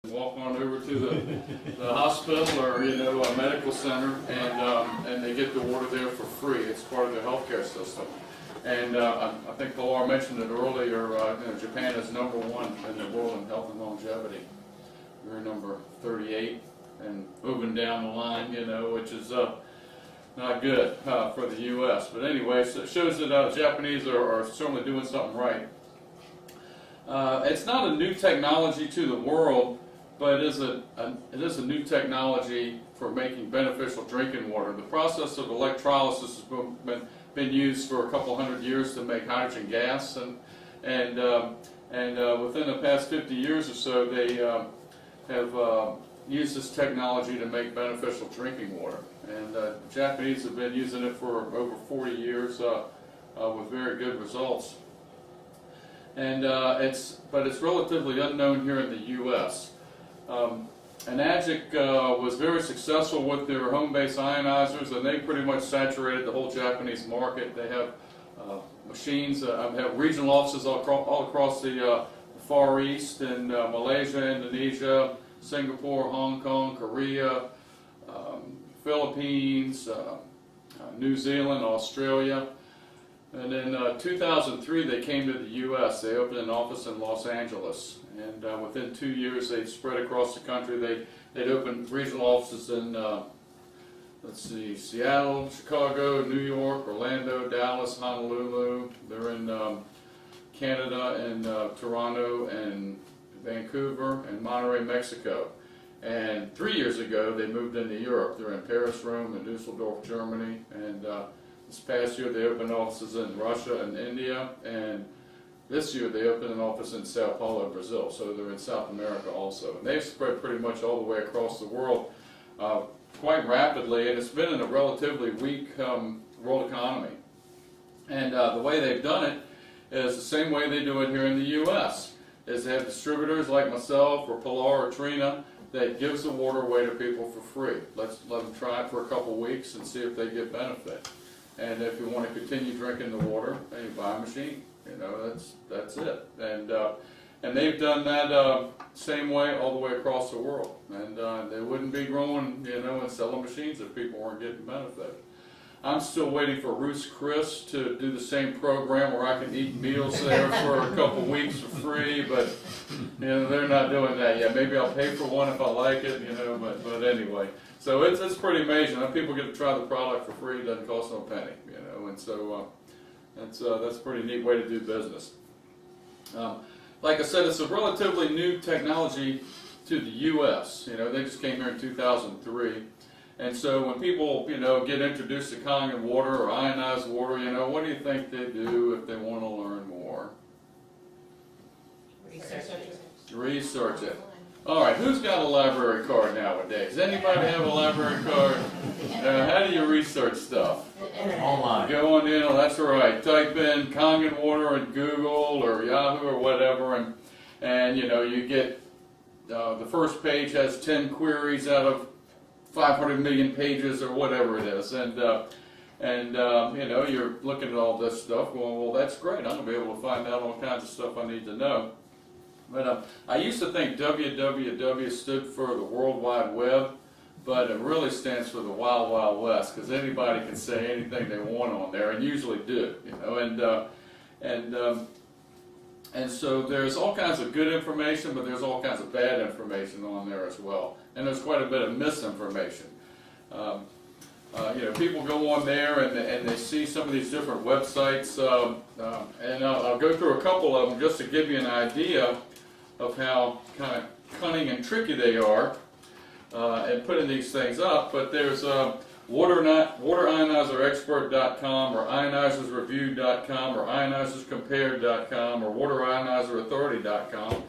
Walk on over to the hospital or a medical center, and they get the water there for free. It's part of their healthcare system. And I think Pilar mentioned it earlier. Japan is #1 in the world in health and longevity. We're number 38 and moving down the line, which is not good for the U.S. But anyway, so it shows that Japanese are certainly doing something right. It's not a new technology to the world, but it is a new technology for making beneficial drinking water. The process of electrolysis has been used for a couple hundred years to make hydrogen gas, and within the past 50 years or so, they have used this technology to make beneficial drinking water. And the Japanese have been using it for over 40 years with very good results. And it's relatively unknown here in the U.S. Enagic was very successful with their home-based ionizers, and they pretty much saturated the whole Japanese market. They have machines, have regional offices all across the Far East, in Malaysia, Indonesia, Singapore, Hong Kong, Korea, Philippines, New Zealand, Australia. And in 2003, they came to the U.S. They opened an office in Los Angeles, and within 2 years, they'd spread across the country. They'd opened regional offices in, Seattle, Chicago, New York, Orlando, Dallas, Honolulu. They're in Canada, and Toronto, and Vancouver, and Monterrey, Mexico. And 3 years ago, they moved into Europe. They're in Paris, Rome, and Dusseldorf, Germany, and this past year, they opened offices in Russia and India, and this year they opened an office in Sao Paulo, Brazil. So they're in South America also. And they've spread pretty much all the way across the world quite rapidly, and it's been in a relatively weak world economy. And the way they've done it is the same way they do it here in the U.S. is they have distributors like myself or Pilar or Trina that gives the water away to people for free. Let them try it for a couple weeks and see if they get benefit. And if you want to continue drinking the water, then you buy a machine. That's it. And they've done that same way all the way across the world. And they wouldn't be growing, and selling machines if people weren't getting benefit. I'm still waiting for Ruth's Chris to do the same program where I can eat meals there for a couple weeks for free, but they're not doing that yet. Maybe I'll pay for one if I like it, but anyway. So it's pretty amazing. People get to try the product for free. It doesn't cost no penny, and so that's a pretty neat way to do business. Like I said, it's a relatively new technology to the U.S. They just came here in 2003. And so when people, get introduced to Kangen water or ionized water, what do you think they do if they want to learn more? Research it. All right, who's got a library card nowadays? Anybody have a library card? How do you research stuff? Online. Go on in, that's right. Type in Kangen water in Google or Yahoo or whatever, and you get the first page has 10 queries out of 500 million pages or whatever it is, and you're looking at all this stuff going, well, that's great. I'm going to be able to find out all kinds of stuff I need to know. But I used to think www stood for the World Wide Web, but it really stands for the Wild Wild West, because anybody can say anything they want on there, and usually do, and so there's all kinds of good information, but there's all kinds of bad information on there as well. And there's quite a bit of misinformation. People go on there and they see some of these different websites, and I'll go through a couple of them just to give you an idea of how kind of cunning and tricky they are in putting these things up. But there's WaterIonizerExpert.com or IonizersReview.com or IonizersCompared.com or WaterIonizerAuthority.com,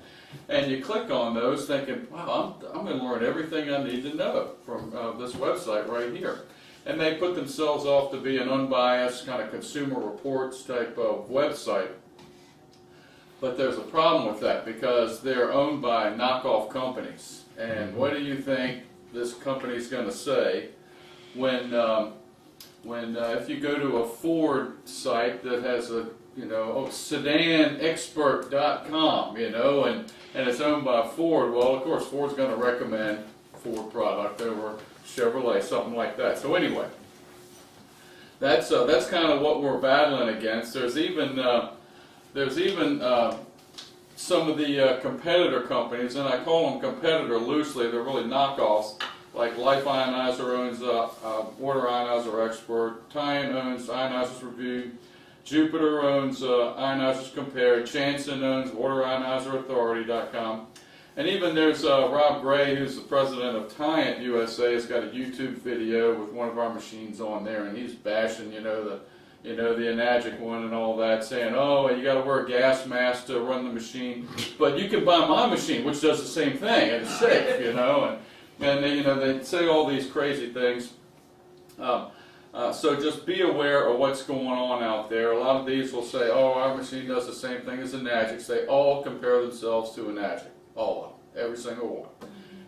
and you click on those thinking, wow, I'm going to learn everything I need to know from this website right here. And they put themselves off to be an unbiased kind of consumer reports type of website. But there's a problem with that because they're owned by knockoff companies. And what do you think this company's going to say when if you go to a Ford site that has a you know, sedanexpert.com, you know, and it's owned by Ford. Well, of course, Ford's going to recommend Ford product over Chevrolet, something like that. So anyway, that's kind of what we're battling against. There's even some of the competitor companies, and I call them competitor loosely. They're really knockoffs. Like Life Ionizer owns Water Ionizer Expert. Tyan owns Ionizers Review. Jupiter owns Ionizers Compared. Chanson owns WaterIonizerAuthority.com. And even there's Rob Gray, who's the president of Tyant USA, has got a YouTube video with one of our machines on there, and he's bashing, the Enagic one and all that, saying, oh, you got to wear a gas mask to run the machine, but you can buy my machine, which does the same thing, and it's safe, and they say all these crazy things. So just be aware of what's going on out there. A lot of these will say, oh, our machine does the same thing as Enagic. They all compare themselves to Enagic. All of them. Every single one.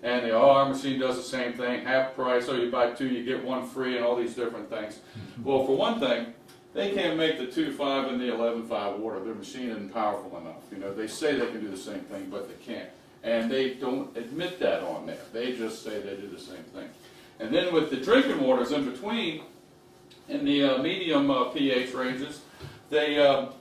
And they, oh, our machine does the same thing. Half price. Oh, you buy two, you get one free, and all these different things. Well, for one thing, they can't make the 2.5 and the 11.5 water. Their machine isn't powerful enough. They say they can do the same thing, but they can't. And they don't admit that on there. They just say they do the same thing. And then with the drinking waters in between, in the medium pH ranges, a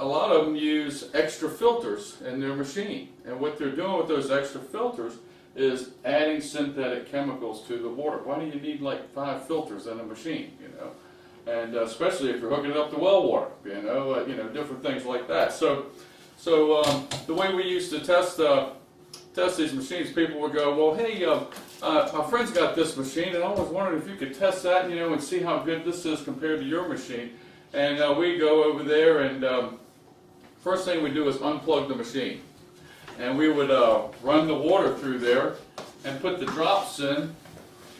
lot of them use extra filters in their machine. And what they're doing with those extra filters is adding synthetic chemicals to the water. Why do you need like 5 filters in a machine, And especially if you're hooking it up to well water, different things like that. So the way we used to test these machines, people would go, well, hey, my friend's got this machine, and I was wondering if you could test that, and see how good this is compared to your machine. And we go over there, and first thing we do is unplug the machine. And we would run the water through there and put the drops in,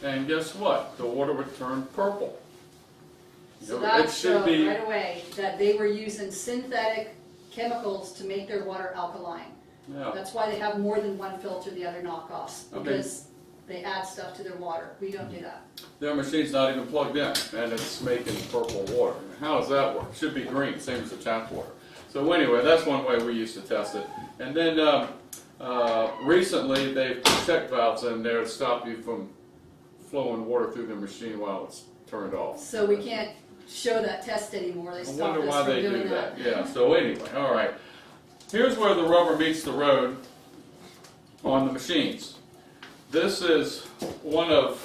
and guess what? The water would turn purple. So that showed right away that they were using synthetic chemicals to make their water alkaline. Yeah. That's why they have more than one filter, the other knockoffs, because they add stuff to their water. We don't do that. Their machine's not even plugged in, and it's making purple water. How does that work? It should be green, same as the tap water. So anyway, that's one way we used to test it. And then recently they've put check valves in there to stop you from flowing water through the machine while it's turned off. So we can't show that test anymore. They stopped us from doing that. I wonder why they do that. Yeah, so anyway, all right. Here's where the rubber meets the road on the machines. This is one of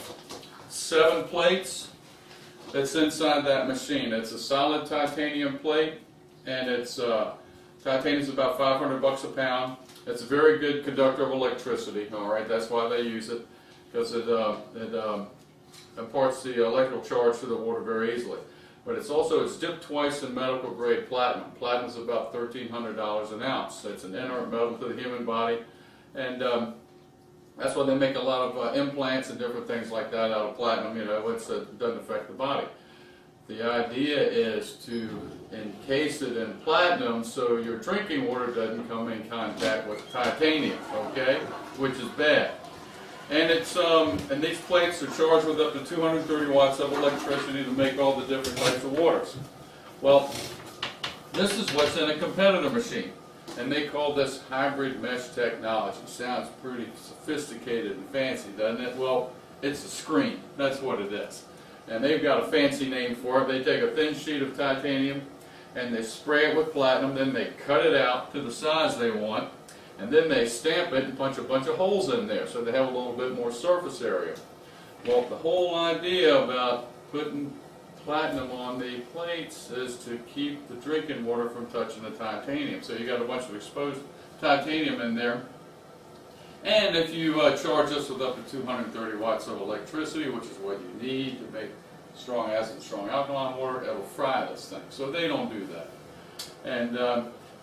7 plates that's inside that machine. It's a solid titanium plate, and it's titanium's about $500 a pound. It's a very good conductor of electricity. All right, that's why they use it, because it imparts the electrical charge to the water very easily. But it's dipped twice in medical grade platinum. Platinum's about $1,300 an ounce. It's an inert metal to the human body, and that's why they make a lot of implants and different things like that out of platinum. It doesn't affect the body. The idea is to encase it in platinum so your drinking water doesn't come in contact with titanium, okay, which is bad. And and these plates are charged with up to 230 watts of electricity to make all the different types of waters. Well, this is what's in a competitor machine, and they call this hybrid mesh technology. Sounds pretty sophisticated and fancy, doesn't it? Well, it's a screen. That's what it is. And they've got a fancy name for it. They take a thin sheet of titanium and they spray it with platinum, then they cut it out to the size they want, and then they stamp it and punch a bunch of holes in there so they have a little bit more surface area. Well, the whole idea about putting platinum on the plates is to keep the drinking water from touching the titanium. So you got a bunch of exposed titanium in there. And if you charge this with up to 230 watts of electricity, which is what you need to make strong acid, strong alkaline water, it'll fry this thing. So they don't do that. And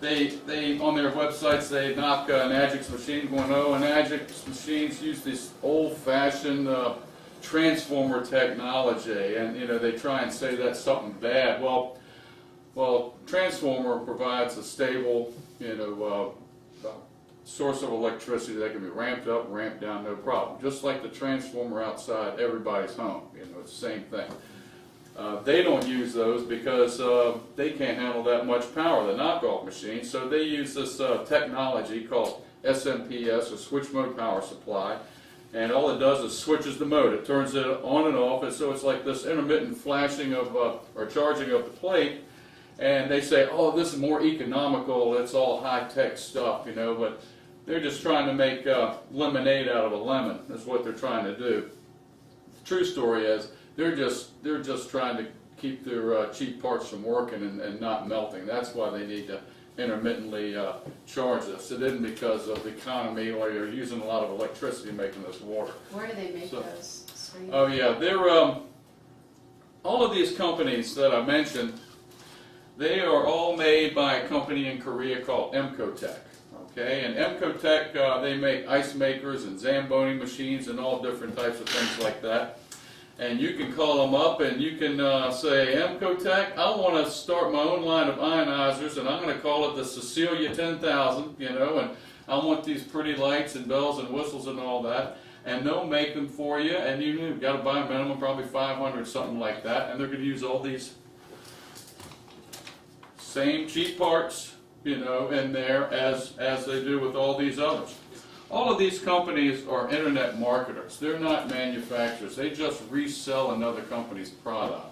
they on their websites, they knock Enagic's machine, going, oh, Enagic's machines use this old-fashioned transformer technology, and they try and say that's something bad. Well, transformer provides a stable, source of electricity that can be ramped up, ramped down, no problem. Just like the transformer outside everybody's home, it's the same thing. They don't use those because they can't handle that much power, the knockoff machines. So they use this technology called SMPS, or switch mode power supply. And all it does is switches the mode. It turns it on and off, and so it's like this intermittent flashing of, or charging of the plate. And they say, oh, this is more economical, it's all high-tech stuff, you know, but they're just trying to make lemonade out of a lemon. That's what they're trying to do. The true story is, they're just trying to keep their cheap parts from working and not melting. That's why they need to intermittently charge this. It isn't because of the economy or you're using a lot of electricity making this water. Where do they make those screens? Oh yeah, they're all of these companies that I mentioned. They are all made by a company in Korea called Emcotech. Okay, and Emcotech they make ice makers and Zamboni machines and all different types of things like that. And you can call them up and you can say, Emcotech, I want to start my own line of ionizers, and I'm going to call it the Cecilia 10,000, you know, and I want these pretty lights and bells and whistles and all that. And they'll make them for you, and you've got to buy a minimum, probably 500, something like that. And they're going to use all these same cheap parts, you know, in there as they do with all these others. All of these companies are internet marketers. They're not manufacturers. They just resell another company's product.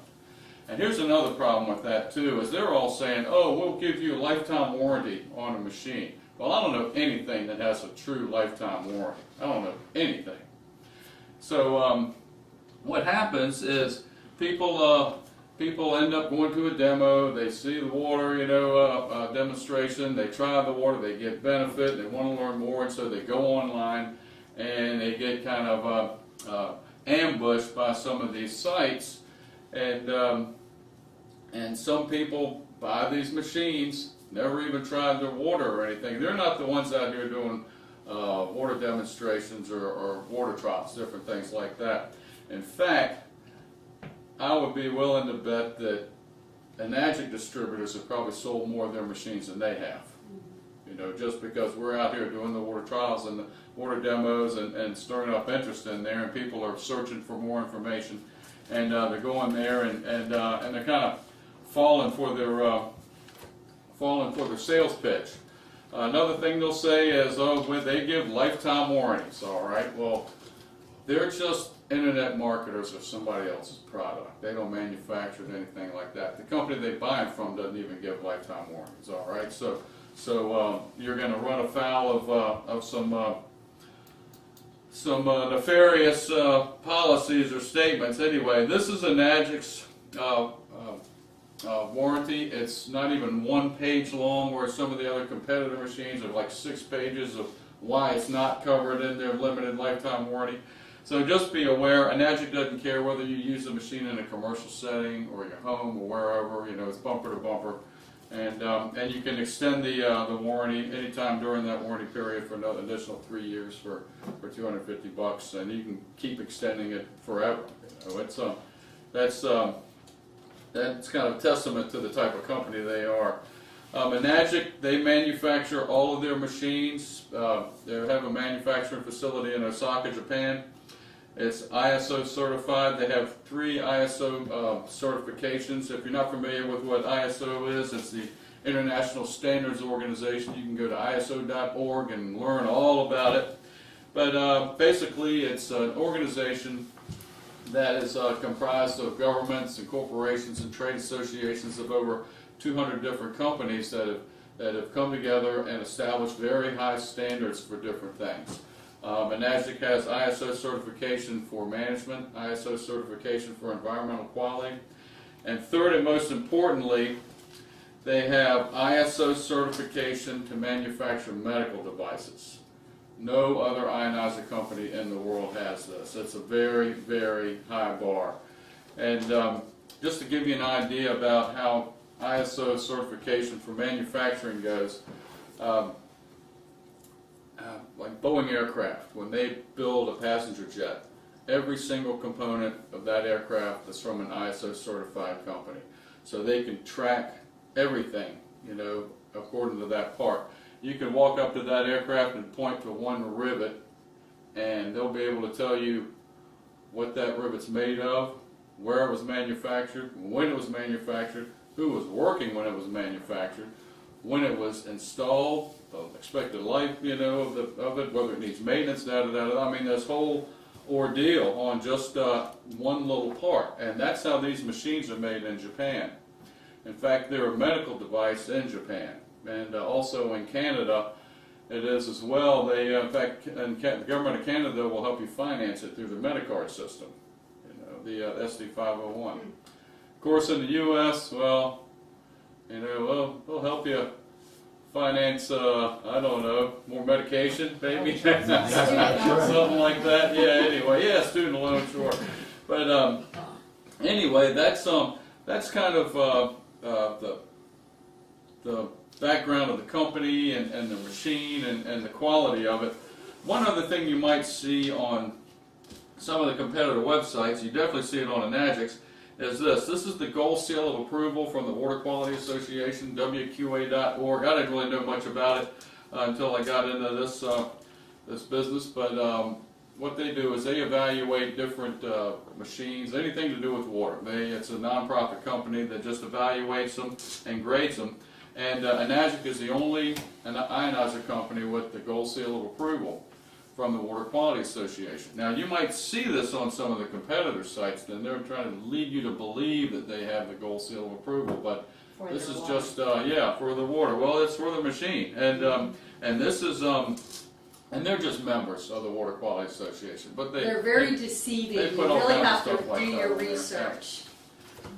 And here's another problem with that too, is they're all saying, oh, we'll give you a lifetime warranty on a machine. Well, I don't know anything that has a true lifetime warranty. I don't know anything. So what happens is people end up going to a demo, they see the water, you know, demonstration, they try the water, they get benefit, they want to learn more, and so they go online and they get kind of ambushed by some of these sites, and some people buy these machines, never even tried their water or anything. They're not the ones out here doing water demonstrations or water trials, different things like that. In fact, I would be willing to bet that Enagic distributors have probably sold more of their machines than they have. You know, just because we're out here doing the water trials and the water demos and stirring up interest in there, and people are searching for more information, and they're going there and they're kind of falling for their sales pitch. Another thing they'll say is, oh, when they give lifetime warranties. All right, well, they're just internet marketers of somebody else's product. They don't manufacture anything like that. The company they buy them from doesn't even give lifetime warranties. All right, so you're going to run afoul of some nefarious policies or statements. Anyway, this is Enagic's warranty. It's not even 1 page long, where some of the other competitor machines are like 6 pages of why it's not covered in their limited lifetime warranty. So just be aware, Enagic doesn't care whether you use the machine in a commercial setting or your home or wherever. You know, it's bumper to bumper, and you can extend the warranty anytime during that warranty period for another additional 3 years for $250, and you can keep extending it forever. You know, that's kind of a testament to the type of company they are. Enagic, they manufacture all of their machines. They have a manufacturing facility in Osaka, Japan. It's ISO certified. They have 3 ISO certifications. If you're not familiar with what ISO is, it's the International Standards Organization. You can go to ISO.org and learn all about it. But basically, it's an organization that is comprised of governments and corporations and trade associations of over 200 different companies that have come together and established very high standards for different things. Enagic has ISO certification for management, ISO certification for environmental quality, and third and most importantly, they have ISO certification to manufacture medical devices. No other ionizer company in the world has this. It's a very, very high bar. And just to give you an idea about how ISO certification for manufacturing goes, like Boeing aircraft, when they build a passenger jet, every single component of that aircraft is from an ISO certified company. So they can track everything, you know, according to that part. You can walk up to that aircraft and point to one rivet, and they'll be able to tell you what that rivet's made of, where it was manufactured, when it was manufactured, who was working when it was manufactured, when it was installed, the expected life, you know, of it, whether it needs maintenance, I mean, this whole ordeal on just one little part. And that's how these machines are made in Japan. In fact, they're a medical device in Japan, and also in Canada it is as well. They, in fact, the government of Canada will help you finance it through the Medicard system, you know, the SD501. Of course, in the U.S., well, you know, we'll help you finance, I don't know, more medication, maybe, something like that. Yeah. Anyway, yeah, student loan, sure. But anyway, that's kind of the background of the company and the machine and the quality of it. One other thing you might see on some of the competitor websites, you definitely see it on Enagic, is this. This is the gold seal of approval from the Water Quality Association, WQA.org. I didn't really know much about it until I got into this this business, but what they do is they evaluate different machines, anything to do with water. It's a nonprofit company that just evaluates them and grades them. And Enagic is the only ionizer company with the gold seal of approval from the Water Quality Association. Now, you might see this on some of the competitor sites, and they're trying to lead you to believe that they have the gold seal of approval, but for this is water. Just, yeah, for the water. Well, it's for the machine. And this is, and they're just members of the Water Quality Association. But they're very deceiving. You really have to do your research.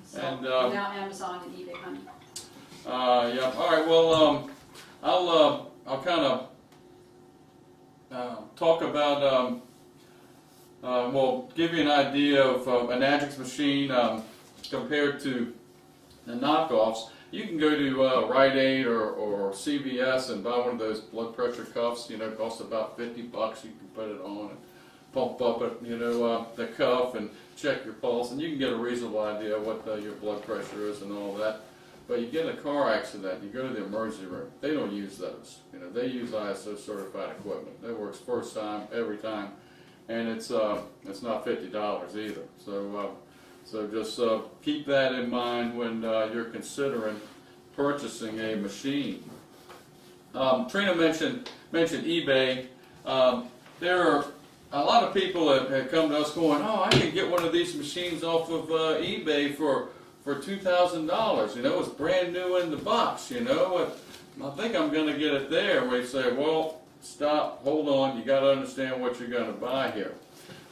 So, and, now Amazon and eBay, honey. Yeah. All right. Well, I'll kind of talk about. Well, give you an idea of Enagic's machine compared to the knockoffs. You can go to Rite Aid or CVS and buy one of those blood pressure cuffs. You know, it costs about $50. You can put it on and pump up it. You know, the cuff and check your pulse, and you can get a reasonable idea of what your blood pressure is and all that. But you get in a car accident, you go to the emergency room. They don't use those. You know, they use ISO certified equipment. That works first time, every time, and it's not $50 either. So just keep that in mind when you're considering purchasing a machine. Trina mentioned eBay. There are a lot of people that have come to us going, "Oh, I can get one of these machines off of eBay for $2,000, you know, it's brand new in the box, you know, I think I'm going to get it there." We say, well, stop, hold on, you got to understand what you're going to buy here.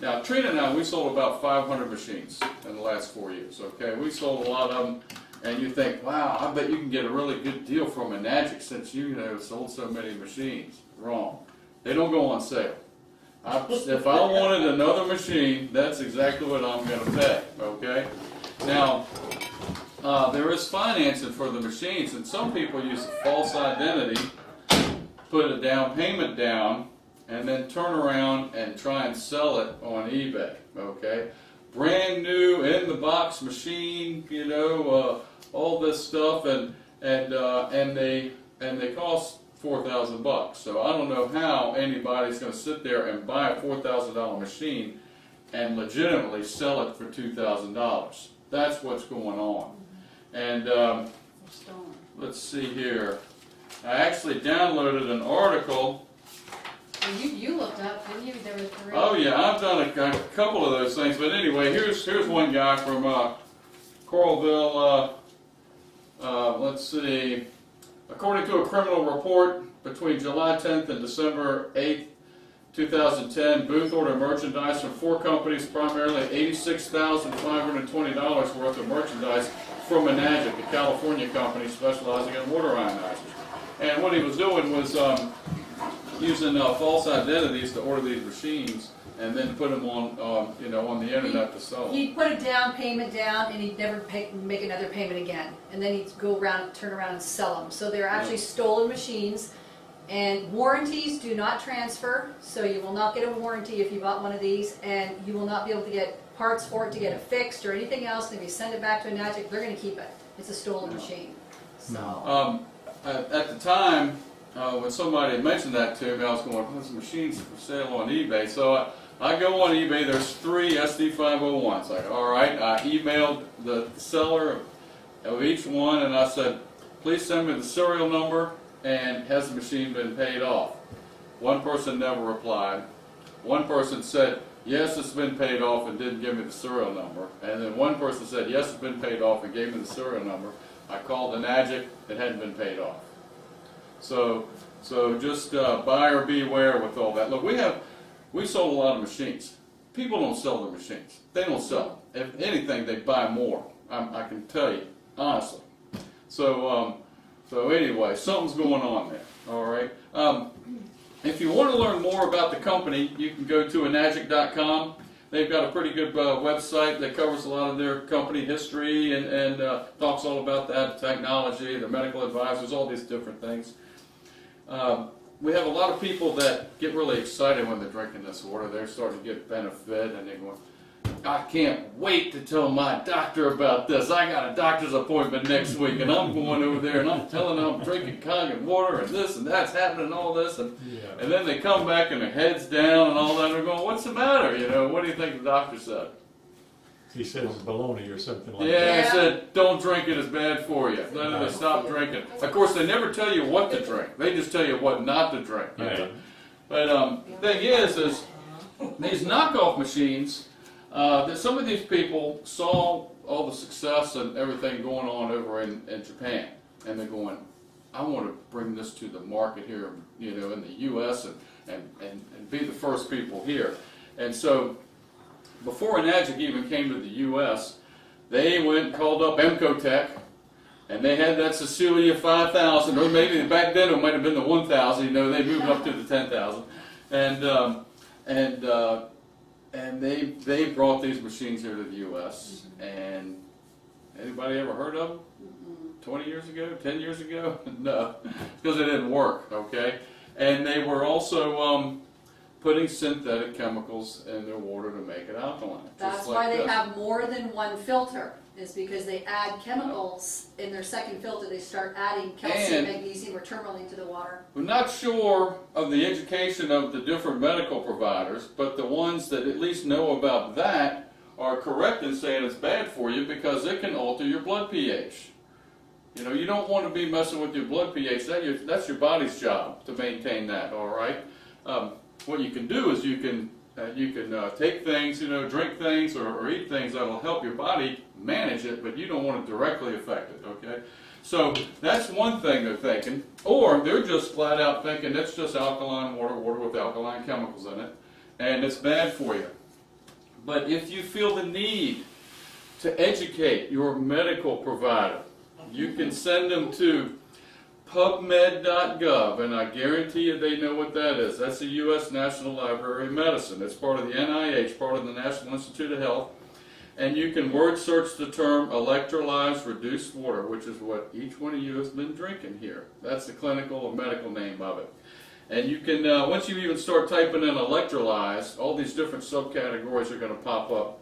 Now, Trina and I, we sold about 500 machines in the last 4 years, okay? We sold a lot of them, and you think, wow, I bet you can get a really good deal from Enagic since you know sold so many machines. Wrong. They don't go on sale. If I wanted another machine, that's exactly what I'm going to pay, okay? Now, there is financing for the machines, and some people use a false identity, put a down payment down, and then turn around and try and sell it on eBay, okay? Brand new, in the box machine, you know, all this stuff, and they cost $4,000. So I don't know how anybody's going to sit there and buy a $4,000 machine and legitimately sell it for $2,000. That's what's going on. And let's see here. I actually downloaded an article. You looked up, didn't you? There were 3. Oh yeah, I've done a couple of those things. But anyway, here's one guy from Coralville. Let's see. According to a criminal report, between July 10th and December 8th, 2010, Booth ordered merchandise from 4 companies, primarily $86,520 worth of merchandise from Enagic, a California company specializing in water ionizers. And what he was doing was using false identities to order these machines and then put them on, you know, on the internet to sell them. He'd put a down payment down, and he'd never make another payment again. And then he'd go around, turn around, and sell them. So they're actually stolen machines. And warranties do not transfer, so you will not get a warranty if you bought one of these, and you will not be able to get parts for it to get it fixed or anything else. And if you send it back to Enagic, they're going to keep it. It's a stolen machine. So. At the time, when somebody mentioned that to me, I was going, "There's machines for sale on eBay." So I go on eBay. There's 3 SD501s. Like, all right. I emailed the seller of each one, and I said, "Please send me the serial number and has the machine been paid off?" One person never replied. One person said, "Yes, it's been paid off," and didn't give me the serial number. And then one person said, "Yes, it's been paid off," and gave me the serial number. I called the Nagic, it hadn't been paid off. So just buyer beware with all that. Look, we sold a lot of machines. People don't sell their machines. They don't sell them. If anything, they buy more. I can tell you, honestly. So anyway, something's going on there. All right. If you want to learn more about the company, you can go to enagic.com. They've got a pretty good website that covers a lot of their company history and talks all about that, technology, their medical advisors, all these different things. We have a lot of people that get really excited when they're drinking this water. They're starting to get benefit, and they're going, "I can't wait to tell my doctor about this. I got a doctor's appointment next week, and I'm going over there, and I'm telling them I'm drinking Kangen water, and this and that's happening, and all this." And then they come back, and their head's down, and all that, and they're going, "What's the matter? You know, what do you think the doctor said?" He said it's baloney or something like that. Yeah, I said, "Don't drink it, it's bad for you." Then they stop drinking. Of course, they never tell you what to drink. They just tell you what not to drink. You know? Right. But thing is these knockoff machines, that some of these people saw all the success and everything going on over in Japan, and they're going, "I want to bring this to the market here, you know, in the U.S. and be the first people here." And so, before Enagic even came to the U.S., they went and called up Emcotech, and they had that Cecilia 5000, or maybe back then it might have been the 1000. You know, they moved up to the 10,000, and they brought these machines here to the U.S. And anybody ever heard of them? 20 years ago? 10 years ago? No, because it didn't work. Okay, and they were also putting synthetic chemicals in their water to make it alkaline. That's why they have more than one filter, is because they add chemicals in their second filter. They start adding calcium, magnesium, or tourmaline to the water. We're not sure of the education of the different medical providers, but the ones that at least know about that are correct in saying it's bad for you because it can alter your blood pH. You know, you don't want to be messing with your blood pH. That's your body's job to maintain that, all right? What you can do is you can take things, you know, drink things or eat things that'll help your body manage it, but you don't want to directly affect it, okay? So that's one thing they're thinking. Or they're just flat out thinking it's just alkaline water, water with alkaline chemicals in it, and it's bad for you. But if you feel the need to educate your medical provider, you can send them to PubMed.gov, and I guarantee you they know what that is. That's the U.S. National Library of Medicine. It's part of the NIH, part of the National Institute of Health. And you can word search the term electrolyzed reduced water, which is what each one of you has been drinking here. That's the clinical or medical name of it. And you can, once you even start typing in electrolyzed, all these different subcategories are going to pop up.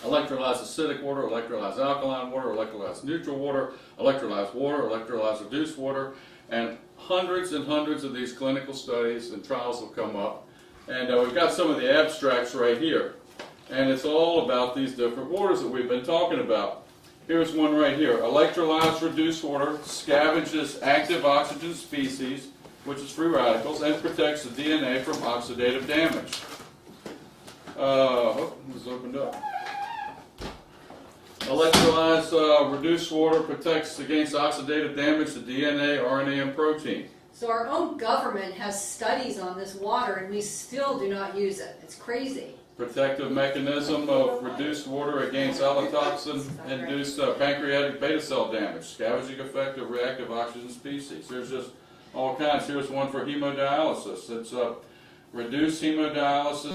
Electrolyzed acidic water, electrolyzed alkaline water, electrolyzed neutral water, electrolyzed water, electrolyzed reduced water, and hundreds of these clinical studies and trials will come up. And we've got some of the abstracts right here. And it's all about these different waters that we've been talking about. Here's one right here. Electrolyzed reduced water scavenges active oxygen species, which is free radicals, and protects the DNA from oxidative damage. Oh, it was opened up. Electrolyzed reduced water protects against oxidative damage to DNA, RNA, and protein. So our own government has studies on this water, and we still do not use it. It's crazy. Protective mechanism of reduced water against allotoxin-induced pancreatic beta cell damage. Scavenging effect of reactive oxygen species. There's just all kinds. Here's one for hemodialysis. It's reduced hemodialysis.